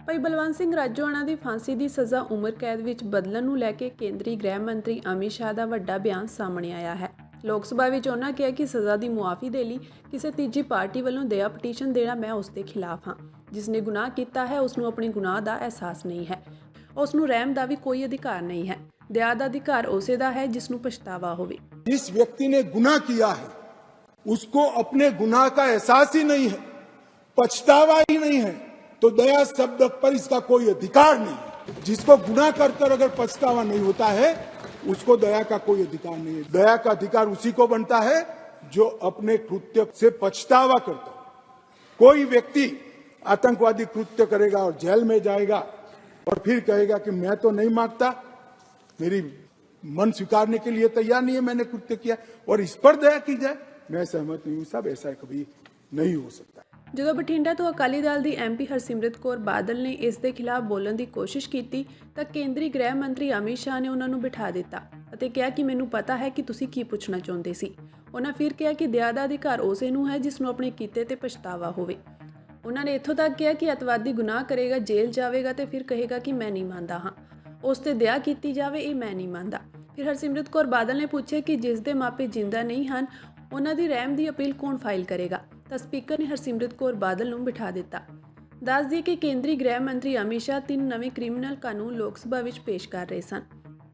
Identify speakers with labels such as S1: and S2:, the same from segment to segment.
S1: ਭਾਈ ਬਲਵੰਤ ਸਿੰਘ ਰਾਜੋਆਣਾ ਦੀ ਫਾਂਸੀ ਦੀ ਸਜ਼ਾ ਉਮਰ ਕੈਦ ਵਿੱਚ ਬਦਲਣ ਨੂੰ ਲੈ ਕੇ ਕੇਂਦਰੀ ਗ੍ਰਹਿ ਮੰਤਰੀ ਅਮਿਤ ਸ਼ਾਹ ਦਾ ਵੱਡਾ ਬਿਆਨ ਸਾਹਮਣੇ ਆਇਆ ਹੈ। ਲੋਕ ਸਭਾ ਵਿੱਚ ਉਹਨਾਂ ਕਿਹਾ ਕਿ ਸਜ਼ਾ ਦੀ ਮੁਆਫੀ ਦੇ ਲਈ ਕਿਸੇ ਤੀਜੀ ਪਾਰਟੀ ਵੱਲੋਂ ਦਇਆ ਪਟੀਸ਼ਨ ਦੇਣਾ ਮੈਂ ਉਸ ਦੇ ਖਿਲਾਫ ਹਾਂ। ਜਿਸ ਨੇ ਗੁਨਾਹ ਕੀਤਾ ਹੈ ਉਸ ਨੂੰ ਆਪਣੀ ਗੁਨਾਹ ਦਾ ਅਹਿਸਾਸ ਨਹੀਂ ਹੈ। ਉਸ ਨੂੰ ਰਹਿਮ ਦਾ ਵੀ ਕੋਈ ਅਧਿਕਾਰ नहीं है। दया का अधिकार उसे दा है जिसनों पछतावा होवे।
S2: जिस व्यक्ति ने गुनाह किया है उसको अपने गुनाह का एहसास ही नहीं है, पछतावा ही नहीं है, तो दया शब्द पर इसका कोई अधिकार नहीं है। जिसको गुनाह कर अगर पछतावा नहीं होता है उसको दया का कोई अधिकार नहीं है। दया का अधिकार उसी को बनता है जो अपने कृत्य से पछतावा करता है। कोई व्यक्ति आतंकवादी कृत्य करेगा और जेल में जाएगा और फिर कहेगा कि मैं तो नहीं मांगता, मेरी मन स्वीकारने के लिए तैयार नहीं है, मैंने कृत्य किया और इस पर दया की जाए, मैं सहमत नहीं हूं साहब, ऐसा कभी नहीं हो सकता।
S1: ਜਦੋਂ ਬਠਿੰਡਾ ਤੋਂ ਅਕਾਲੀ ਦਲ ਦੀ ਐਮਪੀ ਹਰਸਿਮਰਤ ਕੌਰ ਬਾਦਲ ਨੇ ਇਸ ਦੇ ਖਿਲਾਫ ਬੋਲਣ ਦੀ ਕੋਸ਼ਿਸ਼ ਕੀਤੀ ਤਾਂ ਕੇਂਦਰੀ ਗ੍ਰਹਿ ਮੰਤਰੀ ਅਮਿਤ ਸ਼ਾਹ ਨੇ ਉਹਨਾਂ ਨੂੰ ਬਿਠਾ ਦਿੱਤਾ ਅਤੇ ਕਿਹਾ ਕਿ ਮੈਨੂੰ ਪਤਾ ਹੈ ਕਿ ਤੁਸੀਂ ਕੀ ਪੁੱਛਣਾ ਚਾਹੁੰਦੇ ਸੀ। ਉਹਨਾਂ ਫਿਰ ਕਿਹਾ ਕਿ ਦਇਆ ਦਾ ਅਧਿਕਾਰ ਉਸੇ ਨੂੰ ਹੈ ਜਿਸ ਨੂੰ ਆਪਣੇ ਕੀਤੇ ਤੇ ਪਛਤਾਵਾ ਹੋਵੇ। ਉਹਨਾਂ ਨੇ ਇੱਥੋਂ ਤੱਕ ਕਿਹਾ ਕਿ ਅਤਵਾਦੀ ਗੁਨਾਹ ਕਰੇਗਾ, ਜੇਲ੍ਹ ਜਾਵੇਗਾ ਤੇ ਫਿਰ ਕਹੇਗਾ ਕਿ ਮੈਂ ਨਹੀਂ ਮੰਨਦਾ ਹਾਂ, ਉਸ ਤੇ ਦਇਆ ਕੀਤੀ ਜਾਵੇ, ਇਹ ਮੈਂ ਨਹੀਂ ਮੰਨਦਾ। ਫਿਰ ਹਰਸਿਮਰਤ ਕੌਰ ਬਾਦਲ ਨੇ ਪੁੱਛਿਆ ਕਿ ਜਿਸ ਦੇ ਮਾਪੇ ਜਿੰਦਾ ਨਹੀਂ ਹਨ ਉਹਨਾਂ ਦੀ ਰਹਿਮ ਦੀ ਅਪੀਲ ਕੌਣ ਫਾਈਲ ਕਰੇਗਾ ਤਾਂ ਸਪੀਕਰ ਨੇ ਹਰਸਿਮਰਤ ਕੌਰ ਬਾਦਲ ਨੂੰ ਬਿਠਾ ਦਿੱਤਾ। ਦੱਸ ਦਈਏ ਕਿ ਕੇਂਦਰੀ ਗ੍ਰਹਿ ਮੰਤਰੀ ਅਮਿਤ ਸ਼ਾਹ 3 ਨਵੇਂ ਕ੍ਰਿਮੀਨਲ ਕਾਨੂੰਨ ਲੋਕ ਸਭਾ ਵਿੱਚ ਪੇਸ਼ ਕਰ ਰਹੇ ਸਨ,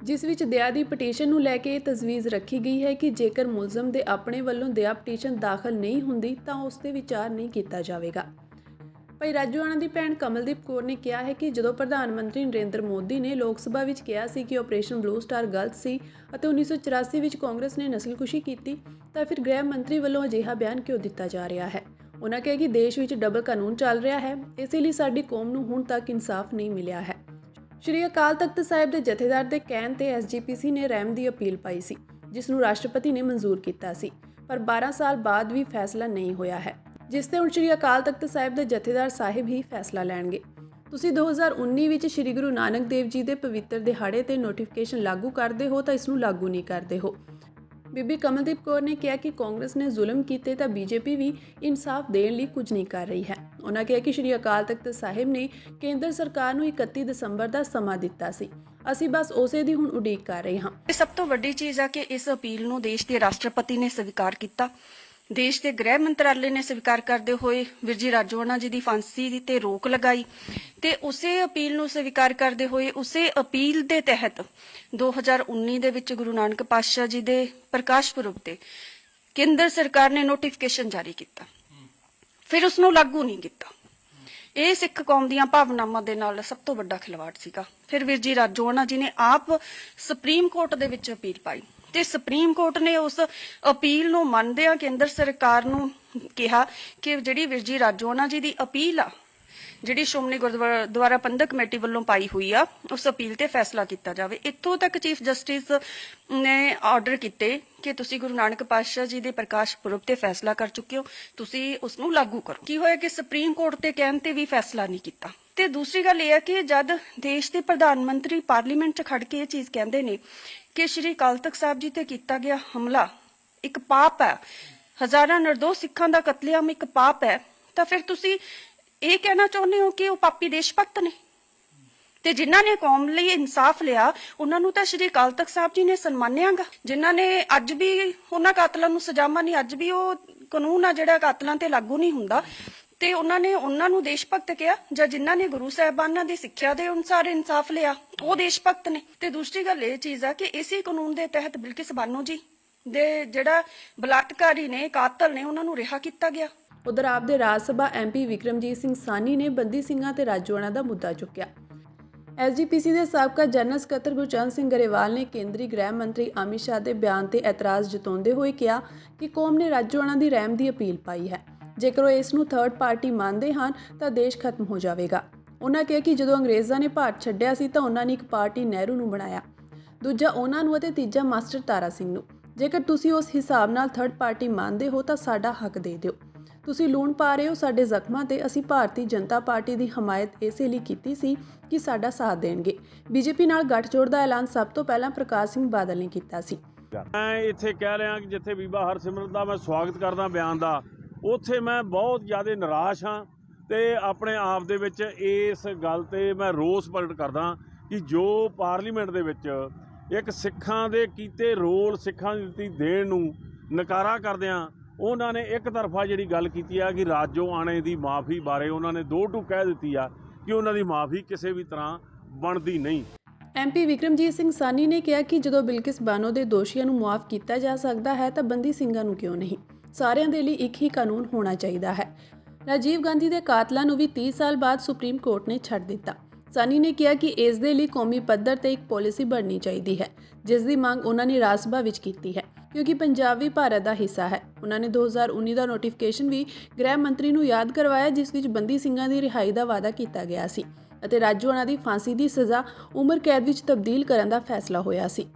S1: ਜਿਸ ਵਿੱਚ ਦਇਆ ਦੀ ਪਟੀਸ਼ਨ ਨੂੰ ਲੈ ਕੇ ਇਹ ਤਜਵੀਜ਼ ਰੱਖੀ ਗਈ ਹੈ ਕਿ ਜੇਕਰ ਮੁਲਜ਼ਮ ਦੇ ਆਪਣੇ ਵੱਲੋਂ ਦਇਆ ਪਟੀਸ਼ਨ ਦਾਖਲ ਨਹੀਂ ਹੁੰਦੀ ਤਾਂ ਉਸ ਤੇ ਵਿਚਾਰ ਨਹੀਂ ਕੀਤਾ ਜਾਵੇਗਾ। ਭਾਈ ਰਾਜੋਆਣਾ ਦੀ ਭੈਣ ਕਮਲਦੀਪ ਕੌਰ ਨੇ ਕਿਹਾ ਹੈ ਕਿ ਜਦੋਂ ਪ੍ਰਧਾਨ ਮੰਤਰੀ ਨਰਿੰਦਰ ਮੋਦੀ ਨੇ ਲੋਕ ਸਭਾ ਵਿੱਚ ਕਿਹਾ ਸੀ ਕਿ ਆਪਰੇਸ਼ਨ ਬਲੂ ਸਟਾਰ ਗਲਤ ਸੀ ਅਤੇ 1984 ਵਿੱਚ ਕਾਂਗਰਸ ਨੇ ਨਸਲਕੁਸ਼ੀ ਕੀਤੀ ਤਾਂ ਫਿਰ ਗ੍ਰਹਿ ਮੰਤਰੀ ਵੱਲੋਂ ਅਜਿਹਾ ਬਿਆਨ ਕਿਉਂ ਦਿੱਤਾ ਜਾ ਰਿਹਾ ਹੈ। ਉਹਨਾਂ ਕਿਹਾ ਕਿ ਦੇਸ਼ ਵਿੱਚ ਡਬਲ ਕਾਨੂੰਨ ਚੱਲ ਰਿਹਾ ਹੈ, ਇਸੇ ਲਈ ਸਾਡੀ ਕੌਮ ਨੂੰ ਹੁਣ ਤੱਕ ਇਨਸਾਫ ਨਹੀਂ ਮਿਲਿਆ ਹੈ। ਸ਼੍ਰੀ ਅਕਾਲ ਤਖਤ ਸਾਹਿਬ ਦੇ ਜਥੇਦਾਰ ਦੇ ਕਹਿਣ ਤੇ ਐਸਜੀਪੀਸੀ ਨੇ ਰਹਿਮ ਦੀ ਅਪੀਲ ਪਾਈ ਸੀ, ਜਿਸ ਨੂੰ ਰਾਸ਼ਟਰਪਤੀ ਨੇ ਮਨਜ਼ੂਰ ਕੀਤਾ ਸੀ, ਪਰ 12 ਸਾਲ ਬਾਅਦ ਵੀ ਫੈਸਲਾ ਨਹੀਂ ਹੋਇਆ ਹੈ, ਜਿਸ ਤੇ ਹੁਣ ਸ਼੍ਰੀ ਅਕਾਲ ਤਖਤ ਸਾਹਿਬ ਦੇ ਜਥੇਦਾਰ ਸਾਹਿਬ ਹੀ ਫੈਸਲਾ ਲੈਣਗੇ। ਤੁਸੀਂ 2019 ਵਿੱਚ ਸ਼੍ਰੀ ਗੁਰੂ ਨਾਨਕ ਦੇਵ ਜੀ ਦੇ ਪਵਿੱਤਰ ਦਿਹਾੜੇ ਤੇ ਨੋਟੀਫਿਕੇਸ਼ਨ ਲਾਗੂ ਕਰਦੇ ਹੋ ਤਾਂ ਇਸ ਨੂੰ ਲਾਗੂ ਨਹੀਂ ਕਰਦੇ ਹੋ। ਬੀਬੀ ਕਮਲਦੀਪ ਕੌਰ ਨੇ ਕਿਹਾ ਕਿ ਕਾਂਗਰਸ ਨੇ ਜ਼ੁਲਮ ਕੀਤੇ ਤਾਂ ਬੀਜੇਪੀ ਵੀ ਇਨਸਾਫ ਦੇਣ ਲਈ ਕੁਝ ਨਹੀਂ ਕਰ ਰਹੀ ਹੈ। ਉਹਨਾਂ ਕਿਹਾ ਕਿ ਸ਼੍ਰੀ ਅਕਾਲ ਤਖਤ ਸਾਹਿਬ ਨੇ ਕੇਂਦਰ ਸਰਕਾਰ ਨੂੰ 31 ਦਸੰਬਰ ਦਾ ਸਮਾਂ ਦਿੱਤਾ ਸੀ, ਅਸੀਂ ਬਸ ਉਸੇ ਦੀ ਹੁਣ ਉਡੀਕ ਕਰ ਰਹੇ ਹਾਂ।
S3: ਸਭ ਤੋਂ ਵੱਡੀ ਚੀਜ਼ ਹੈ ਕਿ ਇਸ ਅਪੀਲ ਨੂੰ ਦੇਸ਼ ਦੇ ਰਾਸ਼ਟਰਪਤੀ ਨੇ ਸਵੀਕਾਰ ਕੀਤਾ। ਦੇਸ਼ ਦੇ ਗ੍ਰਹਿ ਮੰਤਰਾਲੇ ਨੇ ਸਵੀਕਾਰ ਕਰਦੇ ਹੋਏ ਵੀਰ ਜੀ ਰਾਜੋਆਣਾ ਜੀ ਦੀ ਫਾਂਸੀ ਤੇ ਰੋਕ ਲਗਾਈ ਤੇ ਉਸੇ ਅਪੀਲ ਨੂੰ ਸਵੀਕਾਰ ਕਰਦੇ ਹੋਏ ਉਸੇ ਅਪੀਲ ਦੇ ਤਹਿਤ 2019 ਦੇ ਵਿੱਚ ਗੁਰੂ ਨਾਨਕ ਪਾਤਸ਼ਾਹ ਜੀ ਦੇ ਪ੍ਰਕਾਸ਼ ਪੁਰਬ ਤੇ ਕੇਂਦਰ ਸਰਕਾਰ ਨੇ ਨੋਟੀਫਿਕੇਸ਼ਨ ਜਾਰੀ ਕੀਤਾ, ਫਿਰ ਉਸ ਨੂੰ ਲਾਗੂ ਨਹੀਂ ਕੀਤਾ। ਇਹ ਸਿੱਖ ਕੌਮ ਦੀਆਂ ਭਾਵਨਾਵਾਂ ਦੇ ਨਾਲ ਸਭ ਤੋਂ ਵੱਡਾ ਖਿਲਵਾੜ ਸੀਗਾ। ਫਿਰ ਵੀਰ ਜੀ ਰਾਜੋਆਣਾ ਜੀ ਨੇ ਆਪ ਸੁਪਰੀਮ ਕੋਰਟ ਦੇ ਵਿੱਚ ਅਪੀਲ ਪਾਈ ਤੇ ਸੁਪਰੀਮ ਕੋਰਟ ਨੇ ਉਸ ਅਪੀਲ ਨੂੰ ਮੰਨਦਿਆਂ ਕੇਂਦਰ ਸਰਕਾਰ ਨੂੰ ਕਿਹਾ ਕਿ ਜਿਹੜੀ ਵੀਰ ਜੀ ਰਾਜੋਆਣਾ ਜੀ ਦੀ ਅਪੀਲ ਆ, ਜਿਹੜੀ ਸ਼੍ਰੋਮਣੀ ਗੁਰਦੁਆਰਾ ਪ੍ਰਬੰਧਕ ਕਮੇਟੀ ਵੱਲੋਂ ਪਾਈ ਹੋਈ ਆ, ਉਸ ਅਪੀਲ ਤੇ ਫੈਸਲਾ ਕੀਤਾ ਜਾਵੇ। ਇੱਥੋਂ ਤੱਕ ਚੀਫ ਜਸਟਿਸ ਨੇ ਆਰਡਰ ਕੀਤੇ ਕਿ ਤੁਸੀਂ ਗੁਰੂ ਨਾਨਕ ਪਾਤਸ਼ਾਹ ਜੀ ਦੇ ਪ੍ਰਕਾਸ਼ ਪੁਰਬ ਤੇ ਫੈਸਲਾ ਕਰ ਚੁੱਕੇ ਹੋ, ਤੁਸੀਂ ਉਸ ਨੂੰ ਲਾਗੂ ਕਰੋ। ਕੀ ਹੋਇਆ ਕਿ ਸੁਪਰੀਮ ਕੋਰਟ ਤੇ ਕਹਿਣ ਤੇ ਵੀ ਫੈਸਲਾ ਨਹੀਂ ਕੀਤਾ। ਤੇ ਦੂਸਰੀ ਗੱਲ ਇਹ ਹੈ ਕਿ ਜਦ ਦੇਸ਼ ਦੇ ਪ੍ਰਧਾਨ ਮੰਤਰੀ ਪਾਰਲੀਮੈਂਟ 'ਚ ਖੜ ਕੇ ਇਹ ਚੀਜ਼ ਕਹਿੰਦੇ ਨੇ ਕਿ ਸ਼੍ਰੀ ਅਕਾਲ ਤਖਤ ਸਾਹਿਬ ਜੀ ਤੇ ਕੀਤਾ ਗਿਆ ਹਮਲਾ ਇੱਕ ਪਾਪ ਹੈ, ਹਜ਼ਾਰਾਂ ਨਿਰਦੋਸ਼ ਸਿੱਖਾਂ ਦਾ ਕਤਲੇਆਮ ਇੱਕ ਪਾਪ ਹੈ, ਤਾਂ ਫਿਰ ਤੁਸੀਂ ਇਹ ਕਹਿਣਾ ਚਾਹੁੰਦੇ ਹੋ ਕਿ ਉਹ ਪਾਪੀ ਦੇਸ਼ ਭਗਤ ਨੇ ਤੇ ਜਿਨ੍ਹਾਂ ਨੇ ਕੌਮ ਲਈ ਇਨਸਾਫ ਲਿਆ ਉਹਨਾਂ ਨੂੰ ਤਾਂ ਸ਼੍ਰੀ ਅਕਾਲ ਤਖਤ ਸਾਹਿਬ ਜੀ ਨੇ ਸਨਮਾਨਿਆਗਾ। ਜਿਨ੍ਹਾਂ ਨੇ ਅੱਜ ਵੀ ਉਹਨਾਂ ਕਾਤਲਾਂ ਨੂੰ ਸਜ਼ਾਵਾਂ ਨਹੀਂ, ਅੱਜ ਵੀ ਉਹ ਕਾਨੂੰਨ ਆ ਜਿਹੜਾ ਕਾਤਲਾਂ ਤੇ ਲਾਗੂ ਨਹੀਂ ਹੁੰਦਾ ਤੇ ਉਹਨਾਂ ਨੂੰ ਦੇਸ਼ ਭਗਤ ਕਿਹਾ, ਜਾਂ ਜਿਨ੍ਹਾਂ ਨੇ ਗੁਰੂ ਸਾਹਿਬਾਨਾਂ ਦੀ ਸਿੱਖਿਆ ਦੇ ਅਨੁਸਾਰ ਇਨਸਾਫ ਲਿਆ ਉਹ ਦੇਸ਼ ਭਗਤ ਨੇ। ਤੇ ਦੂਸਰੀ ਗੱਲ ਇਹ ਚੀਜ਼ ਆ ਕਿ ਇਸੇ ਕਾਨੂੰਨ ਦੇ ਤਹਿਤ ਬਿਲਕਿਸ ਬਾਨੋ ਜੀ ਦੇ ਜਿਹੜਾ ਬਲਾਤਕਾਰੀ ਨੇ, ਕਾਤਲ ਨੇ, ਉਹਨਾਂ ਨੂੰ ਰਿਹਾ ਕੀਤਾ ਗਿਆ।
S1: ਉਧਰ ਆਪ ਦੇ ਰਾਜ ਸਭਾ ਐਮਪੀ ਵਿਕਰਮਜੀਤ ਸਿੰਘ ਸਾਨੀ ਨੇ ਬੰਦੀ ਸਿੰਘਾਂ ਤੇ ਰਾਜੋਆਣਾ ਦਾ ਮੁੱਦਾ ਚੁੱਕਿਆ। ਐਸਜੀਪੀਸੀ ਦੇ ਸਾਬਕਾ ਜਨਰਲ ਸਕੱਤਰ ਗੁਰਚਰਨ ਸਿੰਘ ਗਰੇਵਾਲ ਨੇ ਕੇਂਦਰੀ ਗ੍ਰਹਿ ਮੰਤਰੀ ਅਮਿਤ ਸ਼ਾਹ ਦੇ ਬਿਆਨ ਤੇ ਇਤਰਾਜ਼ ਜਤਾਉਂਦੇ ਹੋਏ ਕਿਹਾ ਕਿ ਕੌਮ ਨੇ ਰਾਜੋਆਣਾ ਦੀ ਰਹਿਮ ਦੀ ਅਪੀਲ ਪਾਈ ਹੈ, ਜੇਕਰ ਉਹ ਇਸ ਨੂੰ ਥਰਡ ਪਾਰਟੀ ਮੰਨਦੇ ਹਨ ਤਾਂ ਦੇਸ਼ ਖਤਮ ਹੋ ਜਾਵੇਗਾ। ਉਹਨਾਂ ਕਿਹਾ ਕਿ ਜਦੋਂ ਅੰਗਰੇਜ਼ਾਂ ਨੇ ਭਾਰਤ ਛੱਡਿਆ ਸੀ ਤਾਂ ਉਹਨਾਂ ਨੇ ਇੱਕ ਪਾਰਟੀ ਨਹਿਰੂ ਨੂੰ ਬਣਾਇਆ, ਦੂਜਾ ਉਹਨਾਂ ਨੂੰ ਅਤੇ ਤੀਜਾ ਮਾਸਟਰ ਤਾਰਾ ਸਿੰਘ ਨੂੰ। ਜੇਕਰ ਤੁਸੀਂ ਉਸ ਹਿਸਾਬ ਨਾਲ ਥਰਡ ਪਾਰਟੀ ਮੰਨਦੇ ਹੋ ਤਾਂ ਸਾਡਾ ਹੱਕ ਦੇ ਦਿਓ। ਤੁਸੀਂ ਲੂਣ ਪਾ ਰਹੇ ਹੋ ਸਾਡੇ ਜ਼ਖਮਾਂ ਤੇ। ਅਸੀਂ ਭਾਰਤੀ ਜਨਤਾ ਪਾਰਟੀ ਦੀ ਹਮਾਇਤ ਇਸੇ ਲਈ ਕੀਤੀ ਸੀ ਕਿ ਸਾਡਾ ਸਾਥ ਦੇਣਗੇ। ਬੀਜੇਪੀ ਨਾਲ ਗੱਠਜੋੜ ਦਾ ਐਲਾਨ ਸਭ ਤੋਂ ਪਹਿਲਾਂ ਪ੍ਰਕਾਸ਼ ਸਿੰਘ ਬਾਦਲ ਨੇ ਕੀਤਾ ਸੀ।
S4: ਮੈਂ ਇੱਥੇ ਕਹਿ ਰਿਹਾ ਕਿ ਜਿੱਥੇ ਬੀਬਾ ਹਰਸਿਮਰਤ ਦਾ ਮੈਂ ਸਵਾਗਤ ਕਰਦਾ ਬਿਆਨ ਦਾ, ਉੱਥੇ ਮੈਂ ਬਹੁਤ ਜ਼ਿਆਦਾ ਨਿਰਾਸ਼ ਹਾਂ ਤੇ ਆਪਣੇ ਆਪ ਦੇ ਵਿੱਚ ਇਸ ਗੱਲ ਤੇ ਮੈਂ ਰੋਸ ਪ੍ਰਗਟ ਕਰਦਾ ਕਿ ਜੋ ਪਾਰਲੀਮੈਂਟ ਦੇ ਵਿੱਚ ਇੱਕ ਸਿੱਖਾਂ ਦੇ ਕੀਤੇ ਰੋਲ, ਸਿੱਖਾਂ ਦੀ ਦਿੱਤੀ ਦੇਣ ਨੂੰ ਨਕਾਰਾ ਕਰਦਿਆਂ ਉਹਨਾਂ ਨੇ ਇੱਕ ਤਰਫਾ ਜਿਹੜੀ ਗੱਲ ਕੀਤੀ ਆ ਕਿ ਰਾਜੋ ਆਣੇ ਦੀ ਮਾਫੀ ਬਾਰੇ ਉਹਨਾਂ ਨੇ ਦੋ ਟੂ ਕਹਿ ਦਿੱਤੀ ਆ ਕਿ ਉਹਨਾਂ ਦੀ ਮਾਫੀ ਕਿਸੇ ਵੀ ਤਰ੍ਹਾਂ ਬਣਦੀ ਨਹੀਂ।
S1: ਐਮਪੀ ਵਿਕਰਮਜੀਤ ਸਿੰਘ ਸਾਨੀ ਨੇ ਕਿਹਾ ਕਿ ਜਦੋਂ ਬਿਲਕਿਸ ਬਾਨੋ ਦੇ ਦੋਸ਼ੀਆਂ ਨੂੰ ਮੁਆਫ ਕੀਤਾ ਜਾ ਸਕਦਾ ਹੈ ਤਾਂ ਬੰਦੀ ਸਿੰਘਾਂ ਨੂੰ ਕਿਉਂ ਨਹੀਂ। ਸਾਰਿਆਂ ਦੇ ਲਈ ਇੱਕ ਹੀ ਕਾਨੂੰਨ ਹੋਣਾ ਚਾਹੀਦਾ ਹੈ। ਰਾਜੀਵ ਗਾਂਧੀ ਦੇ ਕਾਤਲਾਂ ਨੂੰ ਵੀ 30 ਸਾਲ ਬਾਅਦ ਸੁਪਰੀਮ ਕੋਰਟ ਨੇ ਛੱਡ ਦਿੱਤਾ। ਸਾਨੀ ਨੇ ਕਿਹਾ ਕਿ ਇਸ ਦੇ ਲਈ ਕੌਮੀ ਪੱਧਰ ਤੇ ਇੱਕ ਪਾਲਿਸੀ ਬਣਨੀ ਚਾਹੀਦੀ ਹੈ, ਜਿਸ ਦੀ ਮੰਗ ਉਹਨਾਂ ਨੇ ਰਾਜ ਸਭਾ ਵਿੱਚ ਕੀਤੀ ਹੈ, ਕਿਉਂਕਿ ਪੰਜਾਬ ਵੀ ਭਾਰਤ ਦਾ ਹਿੱਸਾ ਹੈ। ਉਹਨਾਂ ਨੇ 2019 ਦਾ ਨੋਟੀਫਿਕੇਸ਼ਨ ਵੀ ਗ੍ਰਹਿ ਮੰਤਰੀ ਨੂੰ ਯਾਦ ਕਰਵਾਇਆ, ਜਿਸ ਵਿੱਚ ਬੰਦੀ ਸਿੰਘਾਂ ਦੀ ਰਿਹਾਈ ਦਾ ਵਾਅਦਾ ਕੀਤਾ ਗਿਆ ਸੀ ਅਤੇ ਰਾਜੋਆਣਾ ਦੀ ਫਾਂਸੀ ਦੀ ਸਜ਼ਾ ਉਮਰ ਕੈਦ ਵਿੱਚ ਤਬਦੀਲ ਕਰਨ ਦਾ ਫੈਸਲਾ ਹੋਇਆ ਸੀ।